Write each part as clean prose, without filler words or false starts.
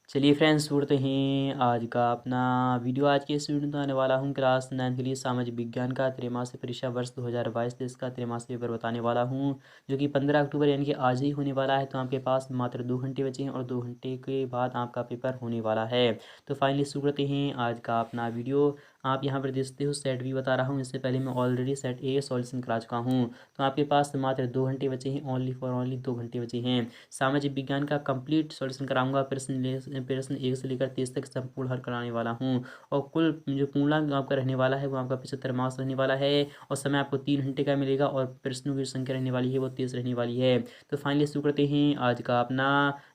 चलिए फ्रेंड्स, शुरू हैं आज का अपना वीडियो। आज के इस वीडियो में आने वाला हूँ क्लास 9 के लिए सामाजिक विज्ञान का त्रैमासिक परीक्षा वर्ष 2022 इसका त्रैमासिक पेपर बताने वाला हूँ, जो कि 15 अक्टूबर यानी कि आज ही होने वाला है। तो आपके पास मात्र 2 घंटे बचे हैं और 2 घंटे के बाद आपका पेपर होने वाला है। तो फाइनली शुरू करते हैं आज का अपना वीडियो। आप यहाँ पर देखते हो सेट भी बता रहा हूँ, इससे पहले मैं ऑलरेडी सेट ए सॉल्यूशन करा चुका हूँ। तो आपके पास मात्र 2 घंटे बचे हैं, ओनली 2 घंटे बचे हैं। सामाजिक विज्ञान का कंप्लीट सॉल्यूशन कराऊंगा, प्रश्न 1 से लेकर 30 तक संपूर्ण हल कराने वाला हूँ। और कुल जो पूर्णांक आपका रहने वाला है वो आपका 75 मार्क्स रहने वाला है। और समय आपको 3 घंटे का मिलेगा और प्रश्नों की संख्या रहने वाली है वो 30 रहने वाली है। तो फाइनली शुरू करते हैं आज का अपना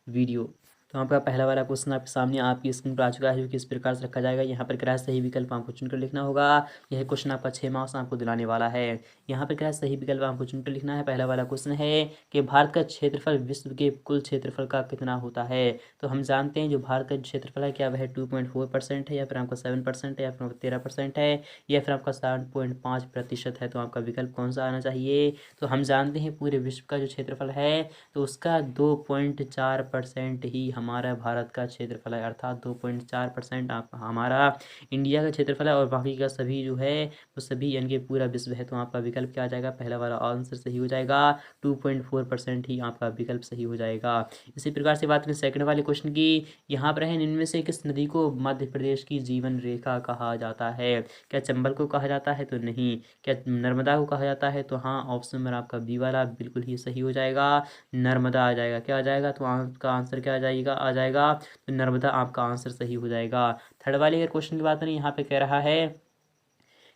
वीडियो। तो आपका पहला वाला क्वेश्चन आपके सामने आपकी स्क्रीन पर आ चुका है, जो कि इस प्रकार से रखा जाएगा। यहाँ पर क्या है, सही विकल्प आपको चुनकर लिखना होगा। यह क्वेश्चन आपका 6 मार्क्स आपको दिलाने वाला है। यहाँ पर क्या है, सही विकल्प आपको चुनकर लिखना है। पहला वाला क्वेश्चन है कि भारत का क्षेत्रफल विश्व के कुल क्षेत्रफल का कितना होता है। तो हम जानते हैं जो भारत का क्षेत्रफल है क्या वह 2.4% है, या फिर आपका 7% है, या फिर आपका 13% है, या फिर आपका 7.5% है। तो आपका विकल्प कौन सा आना चाहिए। तो हम जानते हैं पूरे विश्व का जो क्षेत्रफल है तो उसका 2.4% ही हमारा भारत का क्षेत्रफल है, अर्थात 2.4% आप हमारा इंडिया का क्षेत्रफल है। और बाकी का सभी जो है वो सभी यानी कि पूरा विश्व है। तो आपका विकल्प क्या आ जाएगा, पहला वाला आंसर सही हो जाएगा। 2.4% ही आपका विकल्प सही हो जाएगा। इसी प्रकार से बात करें सेकंड वाले क्वेश्चन की। यहाँ पर है, इनमें से किस नदी को मध्य प्रदेश की जीवन रेखा कहा जाता है। क्या चंबल को कहा जाता है, तो नहीं। क्या नर्मदा को कहा जाता है, तो हाँ। ऑप्शन नंबर आपका बी वाला बिल्कुल ही सही हो जाएगा, नर्मदा आ जाएगा। क्या आ जाएगा, तो आपका आंसर क्या आ जाएगा तो नर्मदा आपका आंसर सही हो जाएगा। थर्ड वाले अगर क्वेश्चन की बात करें, यहाँ पे कह रहा है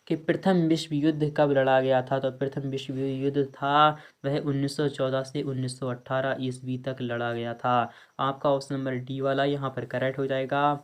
कि प्रथम विश्व युद्ध कब लड़ा गया था। तो प्रथम विश्व युद्ध था वह 1914 से 1918 ईस्वी तक लड़ा गया था। आपका ऑप्शन नंबर डी वाला यहाँ पर करेक्ट हो जाएगा।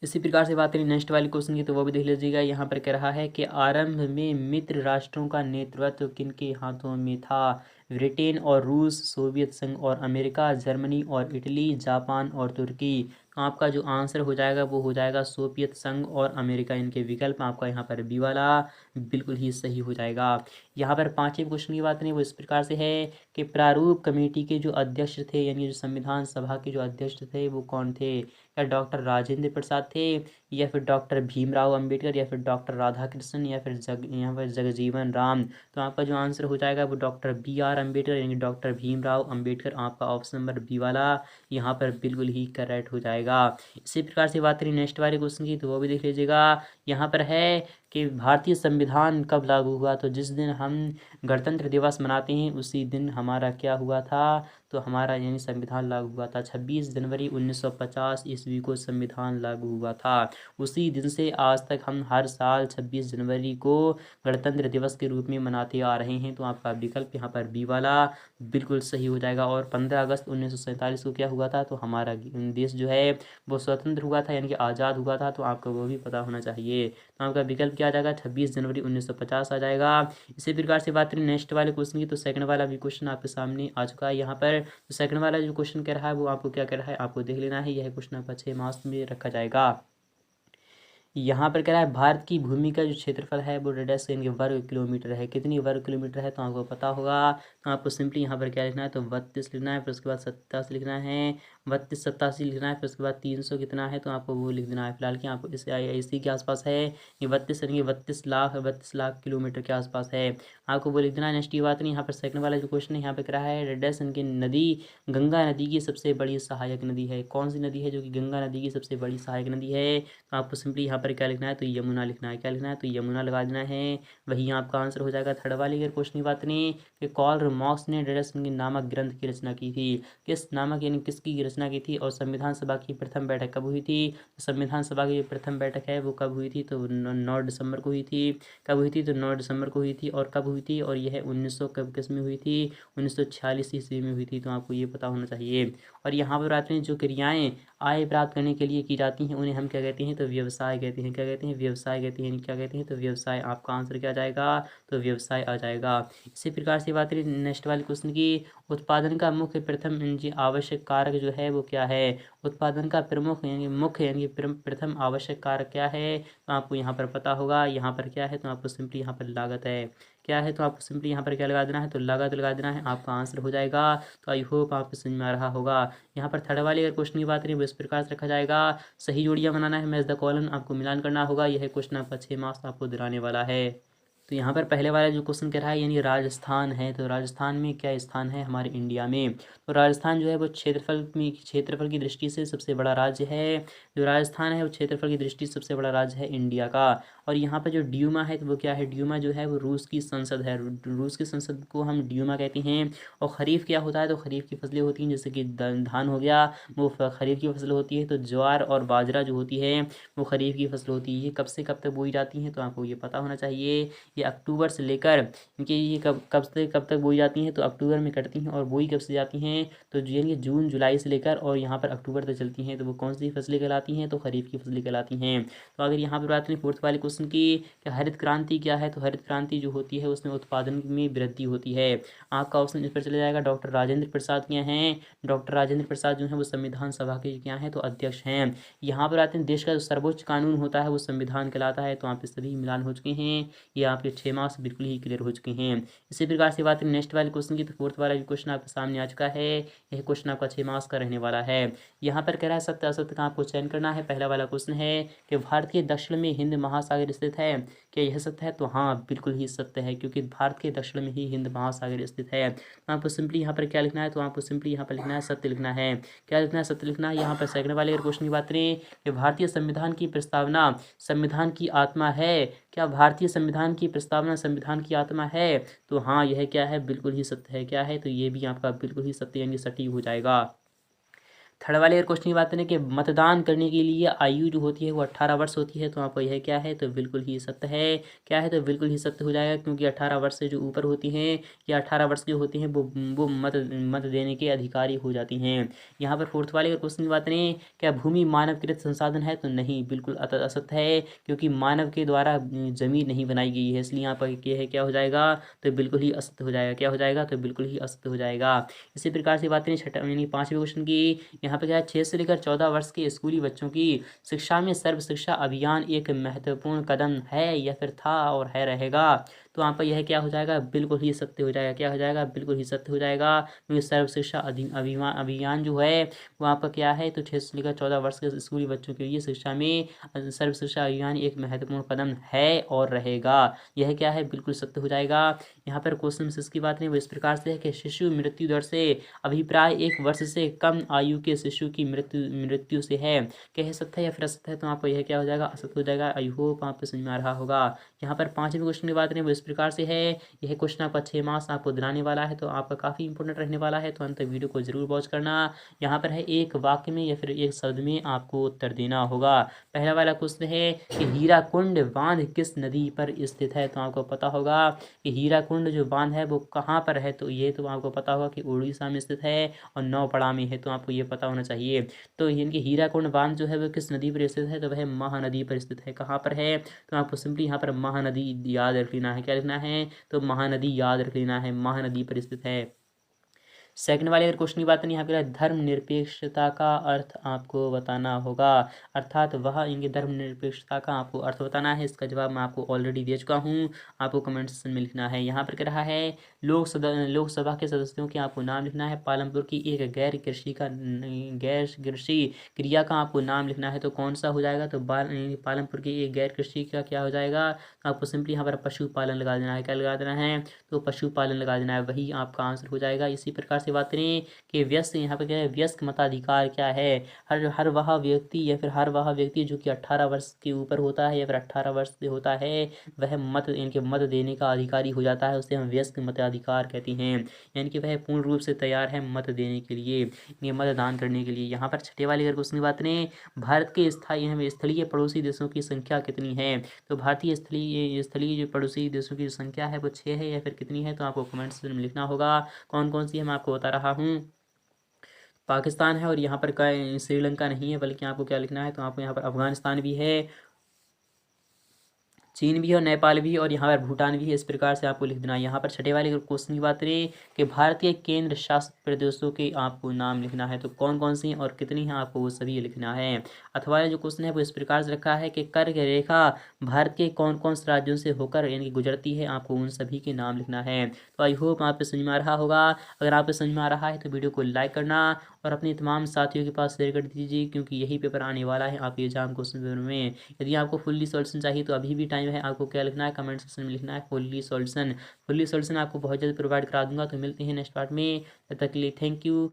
इसी प्रकार से बात करें नेक्स्ट वाले क्वेश्चन की, तो वो भी देख लीजिएगा। यहाँ पर कह रहा है कि आरंभ में मित्र राष्ट्रों का नेतृत्व किनके हाथों में था। ब्रिटेन और रूस, सोवियत संघ और अमेरिका, जर्मनी और इटली, जापान और तुर्की। तो आपका जो आंसर हो जाएगा वो हो जाएगा सोवियत संघ और अमेरिका। इनके विकल्प आपका यहाँ पर बी वाला बिल्कुल ही सही हो जाएगा। यहाँ पर पांचवें क्वेश्चन की बात करें वो इस प्रकार से है कि प्रारूप कमेटी के जो अध्यक्ष थे यानी जो संविधान सभा के जो अध्यक्ष थे वो कौन थे। क्या डॉक्टर राजेंद्र प्रसाद थे, या फिर डॉक्टर भीमराव अंबेडकर, या फिर डॉक्टर राधाकृष्णन, या फिर यहाँ पर जगजीवन राम। तो आपका जो आंसर हो जाएगा वो डॉक्टर BR अम्बेडकर यानी डॉक्टर भीमराव अंबेडकर। आपका ऑप्शन नंबर बी वाला यहाँ पर बिल्कुल ही करेक्ट हो जाएगा। इसी प्रकार से बात करें नेक्स्ट वाले क्वेश्चन की, तो वो भी देख लीजिएगा। यहाँ पर है कि भारतीय संविधान कब लागू हुआ। तो जिस दिन हम गणतंत्र दिवस मनाते हैं उसी दिन हमारा क्या हुआ था, तो हमारा यानी संविधान लागू हुआ था। 26 जनवरी 1950 ईस्वी को संविधान लागू हुआ था। उसी दिन से आज तक हम हर साल 26 जनवरी को गणतंत्र दिवस के रूप में मनाते आ रहे हैं। तो आपका विकल्प यहाँ पर बी वाला बिल्कुल सही हो जाएगा। और 15 अगस्त 1947 को क्या हुआ था, तो हमारा देश जो है वो स्वतंत्र हुआ था यानी कि आज़ाद हुआ था। तो आपको वो भी पता होना चाहिए। तो आपका विकल्प क्या आ जाएगा, 26 जनवरी 1950 आ जाएगा। इसी प्रकार से बात करें नेक्स्ट वाले क्वेश्चन की, तो सेकंड वाला भी क्वेश्चन आपके सामने आ चुका है यहाँ पर। तो सेकंड वाला जो क्वेश्चन कह रहा है वो आपको क्या कह रहा है, आपको देख लेना है। यह क्वेश्चन आपका 6 मार्क्स में रखा जाएगा। यहाँ पर कह रहा है भारत की भूमि का जो क्षेत्रफल है वो रेडियस यानी वर्ग किलोमीटर है। कितनी वर्ग किलोमीटर है, तो आपको पता होगा। तो आपको सिंपली यहाँ पर क्या लिखना है, तो 32 लिखना है, फिर उसके बाद 87 लिखना है, 32 87 लिखना है, फिर उसके बाद 300 कितना है, तो आपको वो लिख देना है। फिलहाल कि आपको इसी के आसपास है, ये 32 यानी 32 लाख किलोमीटर के आसपास है। आपको वो लिख देना है। नेक्स्ट की बात नहीं, यहाँ पर सेकंड वाला जो क्वेश्चन है यहाँ पे कह रहा है रेडियस की नदी गंगा नदी की सबसे बड़ी सहायक नदी है। कौन सी नदी है जो कि गंगा नदी की सबसे बड़ी सहायक नदी है, तो आपको सिंपली यहाँ पर क्या लिखना है, तो यमुना लिखना है। क्या लिखना है, तो यमुना लगा देना है, वही आपका आंसर हो जाएगा। थर्ड वाली अगर क्वेश्चन की बात नहीं कि कार्ल मार्क्स ने डेडसन नामक ग्रंथ की रचना की थी। किस नामक यानी किसकी रचना की थी, और संविधान सभा की प्रथम बैठक कब हुई थी। संविधान सभा की प्रथम बैठक है वो कब हुई थी, तो 9 दिसंबर को हुई थी। कब हुई थी, तो 9 दिसंबर को हुई थी। और कब हुई थी, और यह 1900 कब किस में हुई थी, 1946 ईस्वी में हुई थी। तो आपको ये पता होना चाहिए। और यहाँ पर आते हैं जो क्रियाएं आय प्राप्त करने के लिए की जाती हैं उन्हें हम क्या कहते हैं, तो व्यवसाय कहते हैं। क्या कहते हैं, व्यवसाय कहते हैं। क्या कहते हैं, तो व्यवसाय। आपका आंसर क्या आ जाएगा, तो व्यवसाय आ जाएगा। इसी प्रकार से बात करें नेक्स्ट वाले क्वेश्चन की, उत्पादन का मुख्य प्रथम यानी आवश्यक कारक जो है वो क्या है। उत्पादन का प्रमुख यानी मुख्य यानी प्रथम आवश्यक कारक क्या है, तो आपको यहाँ पर पता होगा। यहाँ पर क्या है, तो आपको सिंपली यहाँ पर लागत है। क्या है, तो आपको सिंपली यहाँ पर क्या लगा देना है, तो लागत लगा देना है, आपका आंसर हो जाएगा। तो आई होप आपको समझ में आ रहा होगा। यहाँ पर थर्ड वाले अगर क्वेश्चन की बात करें वो इस प्रकार से रखा जाएगा, सही जोड़ियाँ बनाना है, मैच द कॉलम, आपको मिलान करना होगा। यह क्वेश्चन आपका 6 मार्क्स आपको दिलाने वाला है। तो यहाँ पर पहले वाला जो क्वेश्चन कह रहा है यानी राजस्थान है, तो राजस्थान में क्या स्थान है हमारे इंडिया में। तो राजस्थान जो है वो क्षेत्रफल की दृष्टि से सबसे बड़ा राज्य है। जो राजस्थान है वो क्षेत्रफल की दृष्टि से सबसे बड़ा राज्य है इंडिया का। और यहाँ पर जो ड्यूमा है तो वो क्या है, ड्यूमा जो है वो रूस की संसद है, रूस की संसद को हम ड्यूमा कहते हैं। और खरीफ क्या होता है, तो खरीफ की फसलें होती हैं, जैसे कि धान हो गया, वो खरीफ की फसल होती है। तो ज्वार और बाजरा जो होती है वो खरीफ की फसल होती है। ये कब से कब तक बोई जाती हैं, तो आपको ये पता होना चाहिए। ये अक्टूबर से लेकर, इनके ये कब कब से कब तक बोई जाती हैं, तो अक्टूबर में कटती हैं। और बोई कब से जाती हैं, तो यानी जून जुलाई से लेकर और यहाँ पर अक्टूबर तक चलती हैं। तो वो कौन सी फसलें कहलाती हैं, तो खरीफ की फसलें कहलाती हैं। तो अगर यहाँ पर बात करें फोर्थ वाले क्वेश्चन की, कि हरित क्रांति क्या है, तो हरित क्रांति जो होती है उसमें उत्पादन में वृद्धि होती है। आपका ऑप्शन इस पर चला जाएगा, डॉक्टर राजेंद्र प्रसाद क्या हैं। डॉक्टर राजेंद्र प्रसाद जो है वो संविधान सभा के क्या हैं, तो अध्यक्ष हैं। यहाँ पर आते हैं देश का जो सर्वोच्च कानून होता है वो संविधान कहलाता है। तो आप पे सभी मिलान हो चुके हैं, ये आपके 6 मार्क्स बिल्कुल ही क्लियर हो चुके हैं। इसी प्रकार से बात करें नेक्स्ट वाले क्वेश्चन की, तो फोर्थ वाला जो क्वेश्चन आपके सामने आ चुका है, यह क्वेश्चन आपका 6 मार्क्स का रहने वाला है। यहाँ पर कह रहा है सत्य असत्य का आपको चयन करना है। पहला वाला क्वेश्चन है कि भारत के दक्षिण में हिंद महासागर स्थित है, क्या यह सत्य है, तो हाँ बिल्कुल ही सत्य है, क्योंकि भारत के दक्षिण में ही हिंद महासागर स्थित है। तो आपको सिंपली यहाँ पर क्या लिखना है, तो आपको सिंपली यहाँ पर लिखना है सत्य लिखना है। क्या लिखना है, सत्य लिखना है। यहाँ पर सेकंड वाले क्वेश्चन की बात करें कि भारतीय संविधान की प्रस्तावना संविधान की आत्मा है, क्या भारतीय संविधान की प्रस्तावना संविधान की आत्मा है, तो हाँ यह क्या है, बिल्कुल ही सत्य है। क्या है, तो ये भी आपका बिल्कुल ही सत्य यानी सटीक हो जाएगा। थर्ड वाले अगर क्वेश्चन की बात करें कि मतदान करने के लिए आयु जो होती है वो 18 वर्ष होती है, तो आपको यह क्या है, तो बिल्कुल ही सत्य है। क्या है, तो बिल्कुल ही सत्य हो जाएगा, क्योंकि 18 वर्ष से जो ऊपर होती हैं या 18 वर्ष की होती हैं वो मत देने के अधिकारी हो जाती हैं। यहाँ पर फोर्थ वाले अगर क्वेश्चन की बात करें, क्या भूमि मानवकृत संसाधन है, तो नहीं, बिल्कुल असत्य है, क्योंकि मानव के द्वारा जमीन नहीं बनाई गई है, इसलिए यहाँ पर ये है क्या हो जाएगा, तो बिल्कुल ही असत्य हो जाएगा। क्या हो जाएगा, तो बिल्कुल ही असत्य हो जाएगा। इसी प्रकार से बात करें छठा यानी पाँचवें क्वेश्चन की, यहाँ पे क्या है, 6 से लेकर 14 वर्ष के स्कूली बच्चों की शिक्षा में सर्व शिक्षा अभियान एक महत्वपूर्ण कदम है या फिर था और है रहेगा, तो वहाँ पर यह क्या हो जाएगा, बिल्कुल ही सत्य हो जाएगा। क्या हो जाएगा, बिल्कुल ही सत्य हो जाएगा, क्योंकि सर्व शिक्षा अभियान जो है वहाँ पर क्या है, तो 6 से लेकर 14 वर्ष के स्कूली बच्चों के लिए शिक्षा में सर्व शिक्षा अभियान एक महत्वपूर्ण कदम है और रहेगा। यह क्या है, बिल्कुल सत्य हो जाएगा। यहाँ पर क्वेश्चन की बात नहीं वो इस प्रकार से है कि शिशु मृत्यु दर से अभिप्राय 1 वर्ष से कम आयु के शिशु की मृत्यु से है, क्या है, सत्य है या फिर असत्य है, तो आपको यह क्या हो जाएगा, असत्य हो जाएगा। आई होप आपको समझ में आ रहा होगा। यहाँ पर पांचवें क्वेश्चन की बात करें वो इस प्रकार से है, यह क्वेश्चन आपका 6 मार्क्स आपको दिलाने वाला है, तो आपका काफ़ी इंपॉर्टेंट रहने वाला है, तो अंत तक वीडियो को जरूर वॉच करना। यहाँ पर है एक वाक्य में या फिर एक शब्द में आपको उत्तर देना होगा। पहला वाला क्वेश्चन है कि हीराकुंड बांध किस नदी पर स्थित है, तो आपको पता होगा कि हीराकुंड जो बांध है वो कहाँ पर है, तो ये तो आपको पता होगा कि उड़ीसा में स्थित है और नौपड़ा में है, तो आपको ये पता होना चाहिए। तो इनके हीराकुंड बांध जो है वो किस नदी पर स्थित है, तो वह महानदी पर स्थित है। कहाँ पर है, तो आपको सिंपली यहाँ पर महानदी याद रख लेना है। क्या लिखना है, तो महानदी याद रख लेना है, महानदी पर स्थित है। सेकंड वाले अगर क्वेश्चन की बात करें, यहाँ पे धर्मनिरपेक्षता का अर्थ आपको बताना होगा, अर्थात वह इनके धर्मनिरपेक्षता का आपको अर्थ बताना है। इसका जवाब मैं आपको ऑलरेडी दे चुका हूँ, आपको कमेंट सेक्शन में लिखना है। यहाँ पर कह रहा है लोकसभा के सदस्यों के आपको नाम लिखना है। पालमपुर की एक गैर कृषि क्रिया का आपको नाम लिखना है, तो कौन सा हो जाएगा, तो पालमपुर की एक गैर कृषि का क्या हो जाएगा, तो आपको सिंपली यहाँ पर पशुपालन लगा देना है। क्या लगा देना है, तो पशुपालन लगा देना है, वही आपका आंसर हो जाएगा। इसी प्रकार से बात करें कि व्यस्क, यहाँ पर क्या है, व्यस्क मताधिकार क्या है, हर वह व्यक्ति या फिर हर वह व्यक्ति जो कि 18 वर्ष के ऊपर होता है या फिर 18 वर्ष से होता है वह इनके मत देने का अधिकारी हो जाता है, उसे हम व्यस्क मताधिकार कहते हैं। यानी कि वह पूर्ण रूप से तैयार है मत देने के लिए, मतदान करने के लिए। यहाँ पर छठे वाली अगर क्वेश्चन की बात करें, भारत के स्थलीय पड़ोसी देशों की संख्या कितनी है, तो भारतीय स्थलीय जो पड़ोसी देशों की संख्या है वो 6 है या फिर कितनी है, तो आपको कमेंट्स में लिखना होगा। कौन कौन सी है मैं आपको बता रहा हूँ। पाकिस्तान है और यहाँ पर श्रीलंका नहीं है, बल्कि आपको क्या लिखना है, तो आपको यहाँ पर अफगानिस्तान भी है चीन भी है और नेपाल भी है और यहाँ पर भूटान भी है। इस प्रकार से आपको लिख देना है। यहाँ पर छठे वाले क्वेश्चन की बात करें कि भारतीय केंद्र शासित प्रदेशों के आपको नाम लिखना है, तो कौन कौन से हैं और कितनी हैं आपको वो सभी लिखना है। अथवा जो क्वेश्चन है वो इस प्रकार से रखा है कि कर्क रेखा भारत के कौन कौन से राज्यों से होकर यानी कि गुजरती है, आपको उन सभी के नाम लिखना है। तो आई होप आप पे समझ में आ रहा होगा। अगर आप पे समझ में आ रहा है तो वीडियो को लाइक करना और अपने तमाम साथियों के पास शेयर कर दीजिए, क्योंकि यही पेपर आने वाला है आपके एग्जाम क्वेश्चन पेपर में। यदि आपको फुल्ली सॉल्यूशन चाहिए तो अभी भी टाइम है। आपको क्या लिखना है, कमेंट सेक्शन में लिखना है फुल्ली सॉल्यूशन। फुल्ली सॉल्यूशन आपको बहुत जल्द प्रोवाइड करा दूंगा। तो मिलते हैं नेक्स्ट पार्ट में, तब तक के लिए थैंक यू।